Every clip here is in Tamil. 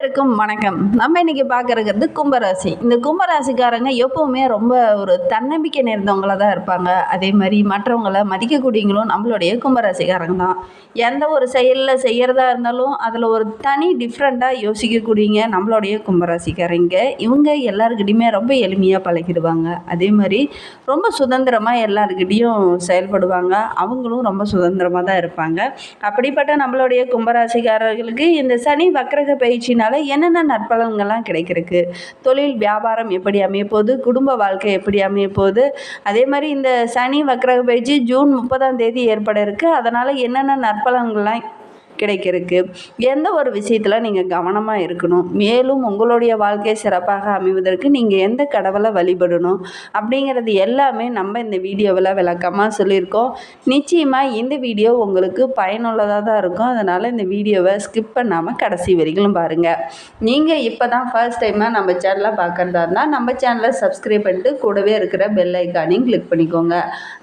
அனைவருக்கும் வணக்கம். நம்ம இன்னைக்கு பார்க்கறது கும்பராசி. இந்த கும்பராசிக்காரங்க எப்பவுமே ரொம்ப ஒரு தன்னம்பிக்கை நிறைந்தவங்களா தான் இருப்பாங்க. அதே மாதிரி மற்றவங்கள மதிக்கக்கூடியவங்களும் நம்மளுடைய கும்பராசிக்காரங்க தான். எந்த ஒரு செயலில் செய்கிறதா இருந்தாலும் அதில் ஒரு தனி டிஃப்ரெண்ட்டாக யோசிக்கக்கூடியங்க நம்மளுடைய கும்பராசிக்காரங்க. இவங்க எல்லாருக்கிட்டையுமே ரொம்ப எளிமையாக பழகிடுவாங்க. அதே மாதிரி ரொம்ப சுதந்திரமாக எல்லாருக்கிட்டையும் செயல்படுவாங்க. அவங்களும் ரொம்ப சுதந்திரமாக தான் இருப்பாங்க. அப்படிப்பட்ட நம்மளுடைய கும்பராசிக்காரர்களுக்கு இந்த சனி வக்ரக பயிற்சினால் என்னென்ன நற்பலன்கள்லாம் கிடைக்கிறதுக்கு, தொழில் வியாபாரம் எப்படி அமைய போகுது, குடும்ப வாழ்க்கை எப்படி அமைய போகுது, அதே மாதிரி இந்த சனி வக்ரக பயிற்சி ஜூன் 30ஆம் தேதி ஏற்பட இருக்குது. அதனால் என்னென்ன நற்பலன்கள்லாம் கிடைக்கிறதுக்கு, எந்த ஒரு விஷயத்தில் நீங்கள் கவனமாக இருக்கணும், மேலும் உங்களுடைய வாழ்க்கை சிறப்பாக அமைவதற்கு நீங்கள் எந்த கடவுளை வழிபடணும் அப்படிங்கிறது எல்லாமே நம்ம இந்த வீடியோவில் விளக்கமாக சொல்லியிருக்கோம். நிச்சயமாக இந்த வீடியோ உங்களுக்கு பயனுள்ளதாக தான் இருக்கும். அதனால் இந்த வீடியோவை ஸ்கிப் பண்ணாமல் கடைசி வரைக்கும் பாருங்கள். நீங்கள் இப்போ தான் ஃபர்ஸ்ட் டைமாக நம்ம சேனலை பார்க்குறதா இருந்தால் நம்ம சேனலை சப்ஸ்கிரைப் பண்ணிட்டு கூடவே இருக்கிற பெல் ஐக்கானையும் கிளிக் பண்ணிக்கோங்க.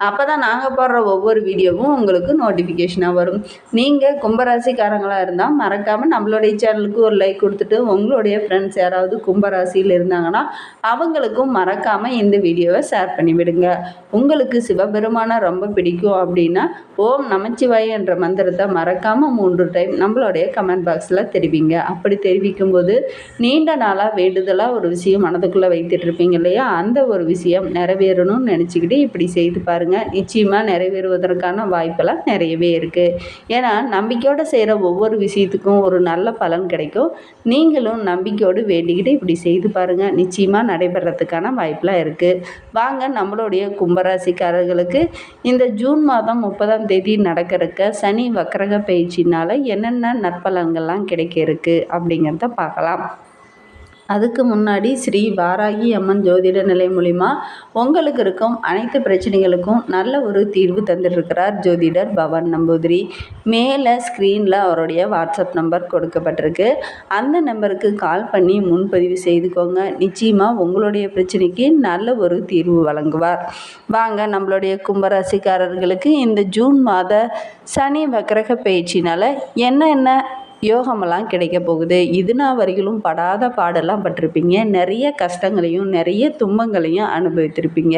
அப்போ தான் நாங்கள் போடுற ஒவ்வொரு வீடியோவும் உங்களுக்கு நோட்டிஃபிகேஷனாக வரும். நீங்கள் கும்பராசிக்காரங்களாக இருந்தால் மறக்காமல் நம்மளுடைய சேனலுக்கு ஒரு லைக் கொடுத்துட்டு உங்களுடைய ஃப்ரெண்ட்ஸ் யாராவது கும்பராசியில் இருந்தாங்கன்னா அவங்களுக்கும் மறக்காமல் இந்த வீடியோவை ஷேர் பண்ணிவிடுங்க. உங்களுக்கு சிவபெருமானை ரொம்ப பிடிக்கும் அப்படின்னா ஓம் நமச்சிவாய என்ற மந்திரத்தை மறக்காமல் 3 டைம் நம்மளுடைய கமெண்ட் பாக்ஸில் தெரிவிங்க. அப்படி தெரிவிக்கும் போது நீண்ட நாளாக வேண்டுதலாக ஒரு விஷயம் மனதுக்குள்ளே வைத்துட்டு இருப்பீங்க இல்லையா, அந்த ஒரு விஷயம் நிறைவேறணும்னு நினச்சிக்கிட்டு இப்படி செய்து பாருங்கள். நிச்சயமாக நிறைவேறுவதற்கான வாய்ப்பெல்லாம் நிறையவே இருக்குது. ஏன்னா நம்பிக்கையோடு செய்கிற ஒவ்வொரு விஷயத்துக்கும் ஒரு நல்ல பலன் கிடைக்கும். நீங்களும் நம்பிக்கையோடு வேண்டிக்கிட்டு இப்படி செய்து பாருங்கள். நிச்சயமாக நடைபெறத்துக்கான வாய்ப்பெலாம் இருக்குது. வாங்க நம்மளுடைய கும்பராசிக்காரர்களுக்கு இந்த ஜூன் மாதம் 30ஆம் தேதி நடக்கிறக்க சனி வக்ரக பயிற்சினால் என்னென்ன நற்பலன்கள்லாம் கிடைக்க இருக்குது அப்படிங்கிறத பார்க்கலாம். அதுக்கு முன்னாடி ஸ்ரீ வாராகி அம்மன் ஜோதிட நிலை மூலிமா உங்களுக்கு இருக்கும் அனைத்து பிரச்சனைகளுக்கும் நல்ல ஒரு தீர்வு தந்துட்டுருக்கிறார் ஜோதிடர் பவன் நம்பூதிரி. மேலே ஸ்க்ரீனில் அவருடைய வாட்ஸ்அப் நம்பர் கொடுக்கப்பட்டிருக்கு. அந்த நம்பருக்கு கால் பண்ணி முன்பதிவு செய்துக்கோங்க. நிச்சயமாக உங்களுடைய பிரச்சனைக்கு நல்ல ஒரு தீர்வு வழங்குவார். வாங்க நம்மளுடைய கும்பராசிக்காரர்களுக்கு இந்த ஜூன் மாத சனி வக்ரக பயிற்சினால் என்னென்ன யோகமெல்லாம் கிடைக்க போகுது. இதுனா வரையிலும் படாத பாடெல்லாம் பட்டிருப்பீங்க. நிறைய கஷ்டங்களையும் நிறைய துன்பங்களையும் அனுபவித்திருப்பீங்க.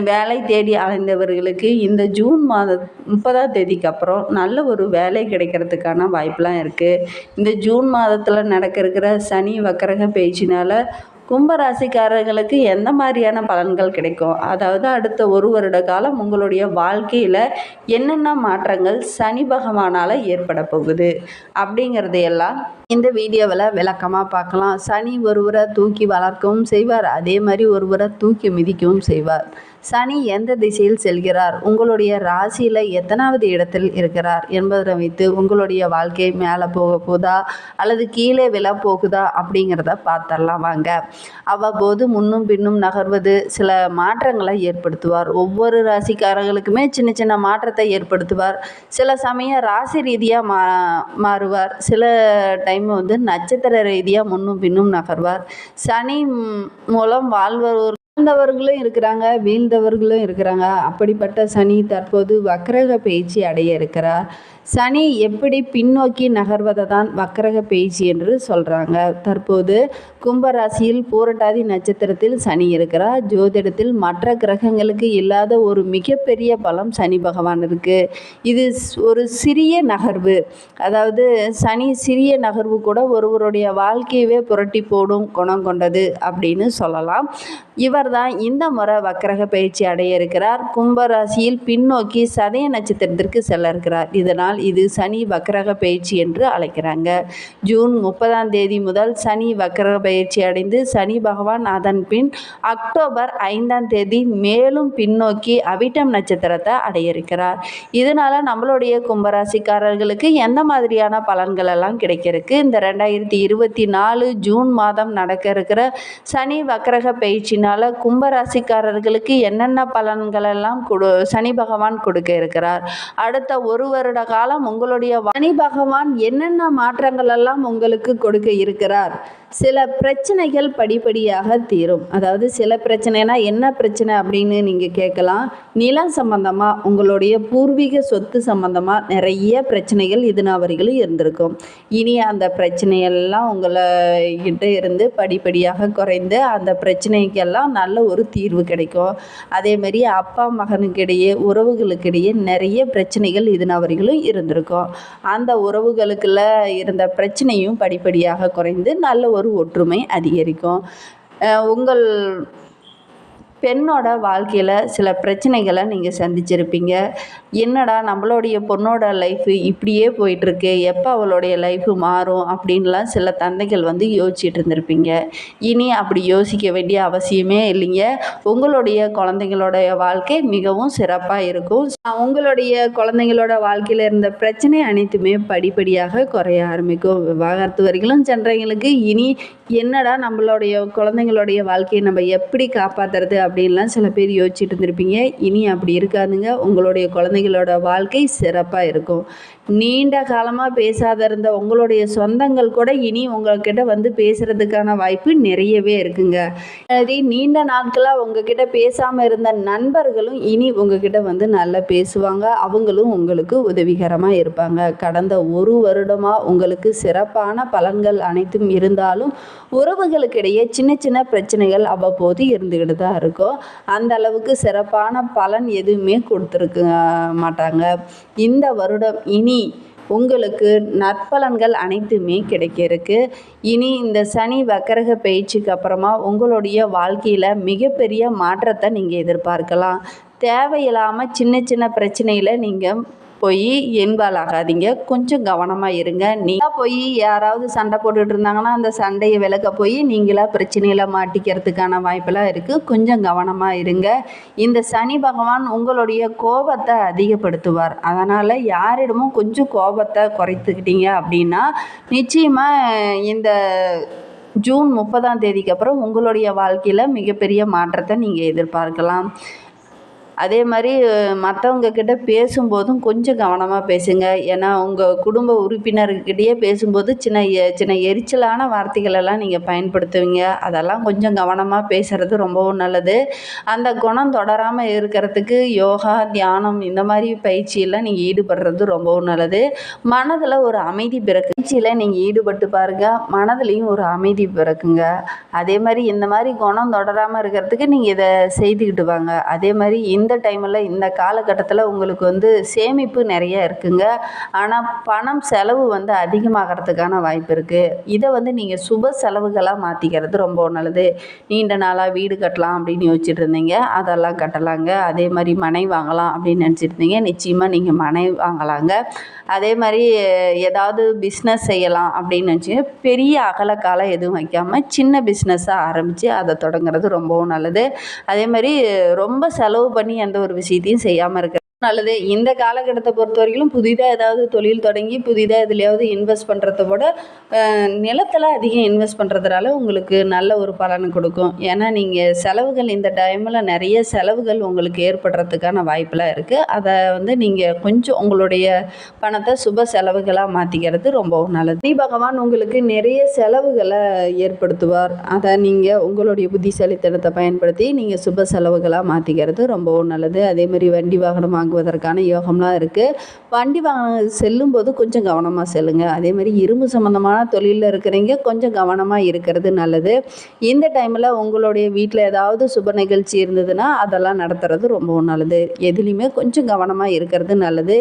வேலை தேடி அலைந்தவர்களுக்கு இந்த ஜூன் மாதம் 30ஆம் தேதிக்கு அப்புறம் நல்ல ஒரு வேலை கிடைக்கிறதுக்கான வாய்ப்பெலாம் இருக்குது. இந்த ஜூன் மாதத்தில் நடக்கிற சனி வக்ரக பயிற்சினால் கும்பராசிக்காரர்களுக்கு எந்த மாதிரியான பலன்கள் கிடைக்கும், அதாவது அடுத்த 1 வருட காலம் உங்களுடைய வாழ்க்கையில் என்னென்ன மாற்றங்கள் சனி பகவானால் ஏற்பட போகுது அப்படிங்கிறது எல்லாம் இந்த வீடியோவில் விளக்கமாக பார்க்கலாம். சனி ஒருவரை தூக்கி வளர்க்கவும் செய்வார், அதே மாதிரி ஒருவரை தூக்கி மிதிக்கவும் செய்வார். சனி எந்த திசையில் செல்கிறார், உங்களுடைய ராசியில் எத்தனாவது இடத்தில் இருக்கிறார் என்பதை வைத்து உங்களுடைய வாழ்க்கை மேலே போக போகுதா அல்லது கீழே விழ போகுதா அப்படிங்கிறத பார்த்துடலாம் வாங்க. அவ்வப்போது முன்னும் பின்னும் நகர்வது சில மாற்றங்களை ஏற்படுத்துவார். ஒவ்வொரு ராசிக்காரர்களுக்குமே சின்ன சின்ன மாற்றத்தை ஏற்படுத்துவார். சில சமயம் ராசி ரீதியாக மாறுவார். சில டைம் நட்சத்திர ரீதியாக முன்னும் பின்னும் நகர்வார். சனி மூலம் வாழ்ந்தவர்களும் இருக்கிறாங்க, வீழ்ந்தவர்களும் இருக்கிறாங்க. அப்படிப்பட்ட சனி தற்போது வக்ரக பயிற்சி அடைய இருக்கிறார். சனி எப்படி பின்னோக்கி நகர்வதை தான் வக்ரக பயிற்சி என்று சொல்கிறாங்க. தற்போது கும்பராசியில் பூரட்டாதி நட்சத்திரத்தில் சனி இருக்கிறார். ஜோதிடத்தில் மற்ற கிரகங்களுக்கு இல்லாத ஒரு மிகப்பெரிய பலம் சனி பகவான் இருக்குது. இது ஒரு சிறிய நகர்வு, அதாவது சனி சிறிய நகர்வு கூட ஒருவருடைய வாழ்க்கையவே புரட்டி போடும் குணம் கொண்டது அப்படின்னு சொல்லலாம். இவர் தான் இந்த முறை வக்ரக பயிற்சி அடைய இருக்கிறார். கும்பராசியில் பின்னோக்கி சதய நட்சத்திரத்திற்கு செல்ல இருக்கிறார். இதனால் இது சனி வக்ரக பயிற்சி என்று அழைக்கிறாங்க. ஜூன் 30ஆம் தேதி முதல் சனி வக்ரக பயிற்சி அடைந்து சனி பகவான் அதன் பின் அக்டோபர் 5ஆம் தேதி மேலும் பின்னோக்கி அவிட்டம் நட்சத்திரத்தை அடைய இருக்கிறார். இதனால நம்மளுடைய கும்பராசிக்காரர்களுக்கு எந்த மாதிரியான பலன்கள் எல்லாம் கிடைக்கிறதுக்கு, இந்த 2024 ஜூன் மாதம் நடக்க இருக்கிற சனி வக்ரக பயிற்சினால கும்பராசிக்காரர்களுக்கு என்னென்ன பலன்கள் எல்லாம் சனி பகவான் கொடுக்க இருக்கிறார், அடுத்த 1 வருட காலம் உங்களுடைய சனி பகவான் என்னென்ன மாற்றங்கள் எல்லாம் உங்களுக்கு கொடுக்க இருக்கிறார். சில பிரச்சனைகள் படிப்படியாக தீரும். அதாவது சில பிரச்சனைனா என்ன பிரச்சனை அப்படின்னு நீங்கள் கேட்கலாம். நிலம் சம்பந்தமாக, உங்களுடைய பூர்வீக சொத்து சம்பந்தமாக நிறைய பிரச்சனைகள் இது நாள் வரைக்கும் இருந்திருக்கும். இனி அந்த பிரச்சனையெல்லாம் உங்கள்கிட்ட இருந்து படிப்படியாக குறைந்து அந்த பிரச்சனைக்கெல்லாம் நல்ல ஒரு தீர்வு கிடைக்கும். அதேமாரி அப்பா மகனுக்கிடையே உறவுகளுக்கிடையே நிறைய பிரச்சனைகள் இது நாள் வரைக்கும் இருந்திருக்கும். அந்த உறவுகளுக்குள்ள இருந்த பிரச்சனையும் படிப்படியாக குறைந்து நல்ல ஒரு ஒற்றுமை அதிகரிக்கும். உங்கள் பெண்ணோட வாழ்க்கையில் சில பிரச்சனைகளை நீங்கள் சந்திச்சிருப்பீங்க. என்னடா நம்மளுடைய பொண்ணோட லைஃபு இப்படியே போயிட்டுருக்கு, எப்போ அவளுடைய லைஃபு மாறும் அப்படின்லாம் சில தந்தைகள் யோசிச்சுட்டு இருந்திருப்பீங்க. இனி அப்படி யோசிக்க வேண்டிய அவசியமே இல்லைங்க. உங்களுடைய குழந்தைங்களோடைய வாழ்க்கை மிகவும் சிறப்பாக இருக்கும். உங்களுடைய குழந்தைங்களோட வாழ்க்கையில் இருந்த பிரச்சனை அனைத்துமே படிப்படியாக குறைய ஆரம்பிக்கும். விவாகரத்து வரைக்கும் சென்றவங்களுக்கு இனி என்னடா நம்மளுடைய குழந்தைங்களுடைய வாழ்க்கையை நம்ம எப்படி காப்பாற்றுறது அப்படின்லாம் சில பேர் யோசிச்சுட்டு இருந்திருப்பீங்க. இனி அப்படி இருக்காதுங்க. உங்களுடைய குழந்தைகளோட வாழ்க்கை சிறப்பாக இருக்கும். நீண்ட காலமாக பேசாத இருந்த உங்களுடைய சொந்தங்கள் கூட இனி உங்கள்கிட்ட பேசுகிறதுக்கான வாய்ப்பு நிறையவே இருக்குங்க. அதே நீண்ட நாட்களாக உங்ககிட்ட பேசாமல் இருந்த நண்பர்களும் இனி உங்ககிட்ட நல்லா பேசுவாங்க. அவங்களும் உங்களுக்கு உதவிகரமாக இருப்பாங்க. கடந்த ஒரு வருடமாக உங்களுக்கு சிறப்பான பலன்கள் அனைத்தும் இருந்தாலும் உறவுகளுக்கிடையே சின்ன சின்ன பிரச்சனைகள் அவ்வப்போது இருந்துக்கிட்டு தான் இருக்கும். அந்த அளவுக்கு சிறப்பான பலன் எதுவுமே கொடுத்துருக்க மாட்டாங்க. இந்த வருடம் இனி உங்களுக்கு நற்பலன்கள் அனைத்துமே கிடைக்க இருக்கு. இனி இந்த சனி வக்கரக பயிற்சிக்கு அப்புறமா உங்களுடைய வாழ்க்கையில் மிகப்பெரிய மாற்றத்தை நீங்கள் எதிர்பார்க்கலாம். தேவையில்லாமல் சின்ன சின்ன பிரச்சனையில் நீங்கள் போய் இன்வால்வ் ஆகாதீங்க. கொஞ்சம் கவனமாக இருங்க. நீங்கள் போய் யாராவது சண்டை போட்டுட்டு இருந்தாங்கன்னா அந்த சண்டையை விலக்க போய் நீங்களாக பிரச்சனையில் மாட்டிக்கிறதுக்கான வாய்ப்பெல்லாம் இருக்குது. கொஞ்சம் கவனமாக இருங்க. இந்த சனி பகவான் உங்களுடைய கோபத்தை அதிகப்படுத்துவார். அதனால் யாரிடமும் கொஞ்சம் கோபத்தை குறைத்துக்கிட்டீங்க அப்படின்னா நிச்சயமாக இந்த ஜூன் 30ஆம் தேதிக்கு அப்புறம் உங்களுடைய வாழ்க்கையில் மிகப்பெரிய மாற்றத்தை நீங்கள் எதிர்பார்க்கலாம். அதே மாதிரி மற்றவங்க கிட்ட பேசும்போதும் கொஞ்சம் கவனமாக பேசுங்க. ஏன்னா உங்கள் குடும்ப உறுப்பினர்கிட்டயே பேசும்போது சின்ன எரிச்சலான வார்த்தைகளெல்லாம் நீங்கள் பயன்படுத்துவீங்க. அதெல்லாம் கொஞ்சம் கவனமாக பேசுகிறது ரொம்பவும் நல்லது. அந்த குணம் தொடராமல் இருக்கிறதுக்கு யோகா, தியானம் இந்த மாதிரி பயிற்சியெல்லாம் நீங்கள் ஈடுபடுறது ரொம்பவும் நல்லது. மனதில் ஒரு அமைதி பிறகு பயிற்சியில் நீங்கள் ஈடுபட்டு பாருங்கள். மனதிலையும் ஒரு அமைதி பிறக்குங்க. அதே மாதிரி இந்த மாதிரி குணம் தொடராமல் இருக்கிறதுக்கு நீங்கள் இதை செய்துக்கிட்டு வாங்க. அதே மாதிரி இந்த டைமில் இந்த காலகட்டத்தில் உங்களுக்கு சேமிப்பு நிறைய இருக்குங்க. ஆனால் பணம் செலவு அதிகமாகிறதுக்கான வாய்ப்பு இருக்குது. இதை நீங்கள் சுப செலவுகளாக மாற்றிக்கிறது ரொம்ப நல்லது. நீண்ட நாளாக வீடு கட்டலாம் அப்படின்னு யோசிச்சுட்டு இருந்தீங்க, அதெல்லாம் கட்டலாங்க. அதே மாதிரி மனை வாங்கலாம் அப்படின்னு நினச்சிட்டு இருந்தீங்க, நிச்சயமாக நீங்கள் மனை வாங்கலாங்க. அதே மாதிரி ஏதாவது பிஸ்னஸ் செய்யலாம் அப்படின்னு நினச்சி பெரிய அகலக்காலம் எதுவும் வைக்காமல் சின்ன பிஸ்னஸாக ஆரம்பித்து அதை தொடங்குறது ரொம்பவும் நல்லது. அதே மாதிரி ரொம்ப செலவு பண்ணி எந்த ஒரு விஷயத்தையும் செய்யாமல் இருக்கிறது நல்லது. இந்த காலகட்டத்தை பொறுத்த வரைக்கும் புதிதாக ஏதாவது தொழில் தொடங்கி புதிதாக எதுலையாவது இன்வெஸ்ட் பண்ணுறத விட நிலத்தில் அதிகம் இன்வெஸ்ட் பண்ணுறதுனால உங்களுக்கு நல்ல ஒரு பலனை கொடுக்கும். ஏன்னா நீங்கள் செலவுகள் இந்த டைமில் நிறைய செலவுகள் உங்களுக்கு ஏற்படுறதுக்கான வாய்ப்பெலாம் இருக்குது. அதை நீங்கள் கொஞ்சம் உங்களுடைய பணத்தை சுப செலவுகளாக மாற்றிக்கிறது ரொம்பவும் நல்லது. சனி பகவான் உங்களுக்கு நிறைய செலவுகளை ஏற்படுத்துவார். அதை நீங்கள் உங்களுடைய புத்திசாலித்தனத்தை பயன்படுத்தி நீங்கள் சுப செலவுகளாக மாற்றிக்கிறது ரொம்பவும் நல்லது. அதேமாதிரி வண்டி வாகனம் வாங்குவதற்கான யோகம்லாம் இருக்குது. வண்டி வாகனம் செல்லும்போது கொஞ்சம் கவனமாக செல்லுங்க. அதேமாதிரி இரும்பு சம்மந்தமான தொழிலில் இருக்கிறீங்க, கொஞ்சம் கவனமாக இருக்கிறது நல்லது. இந்த டைமில் உங்களுடைய வீட்டில் ஏதாவது சுப நிகழ்ச்சி இருந்ததுன்னா அதெல்லாம் நடத்துறது ரொம்பவும் நல்லது. எதுலேயுமே கொஞ்சம் கவனமாக இருக்கிறது நல்லது.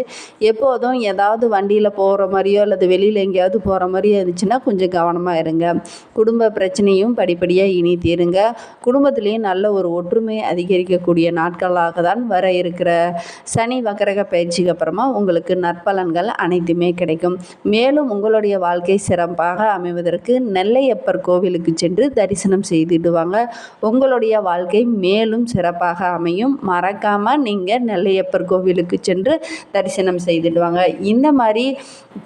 எப்போதும் ஏதாவது வண்டியில் போகிற மாதிரியோ அல்லது வெளியில் எங்கேயாவது போகிற மாதிரியோ இருந்துச்சுன்னா கொஞ்சம் கவனமாக இருங்க. குடும்ப பிரச்சனையும் படிப்படியாக இனி தீருங்க. குடும்பத்திலேயும் நல்ல ஒரு ஒற்றுமை அதிகரிக்கக்கூடிய நாட்களாக தான் வர இருக்கிற சனி வக்கரக பயிற்சிக்கு அப்புறமா உங்களுக்கு நற்பலன்கள் அனைத்துமே கிடைக்கும். மேலும் உங்களுடைய வாழ்க்கை சிறப்பாக அமைவதற்கு நெல்லையப்பர் கோவிலுக்கு சென்று தரிசனம் செய்துடுவாங்க. உங்களுடைய வாழ்க்கை மேலும் சிறப்பாக அமையும். மறக்காமல் நீங்கள் நெல்லையப்பர் கோவிலுக்கு சென்று தரிசனம் செய்துடுவாங்க. இந்த மாதிரி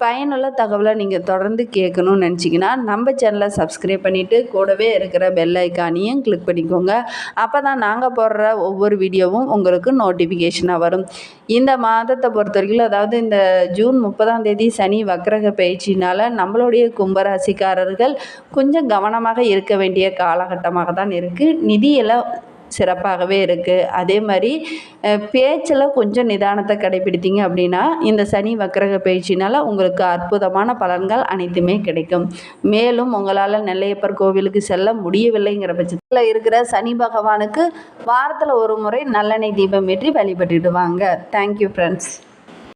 பயனுள்ள தகவலை நீங்கள் தொடர்ந்து கேட்கணும்னு நினச்சிங்கன்னா நம்ம சேனலை சப்ஸ்கிரைப் பண்ணிவிட்டு கூடவே இருக்கிற பெல் ஐக்கானையும் கிளிக் பண்ணிக்கோங்க. அப்போ தான் நாங்கள் போடுற ஒவ்வொரு வீடியோவும் உங்களுக்கு நோட்டிஃபிகேஷனாக வரும். இந்த மாதத்தை பொறுத்த வரைக்கும், அதாவது இந்த ஜூன் 30ஆம் தேதி சனி வக்ரக பயிற்சினால் நம்மளுடைய கும்பராசிக்காரர்கள் கொஞ்சம் கவனமாக இருக்க வேண்டிய காலகட்டமாக தான் இருக்குது. நிதியெல்லாம் சிறப்பாகவே இருக்குது. அதே மாதிரி பேச்சில் கொஞ்சம் நிதானத்தை கடைப்பிடித்தீங்க அப்படின்னா இந்த சனி வக்ரக பயிற்சினால் உங்களுக்கு அற்புதமான பலன்கள் அனைத்துமே கிடைக்கும். மேலும் உங்களால் நெல்லையப்பர் கோவிலுக்கு செல்ல முடியவில்லைங்கிற பட்சத்தில் இருக்கிற சனி பகவானுக்கு வாரத்தில் ஒரு முறை நல்லெண்ணெய் தீபம் ஏற்றி வழிபட்டுட்டு வாங்க. Thank you friends.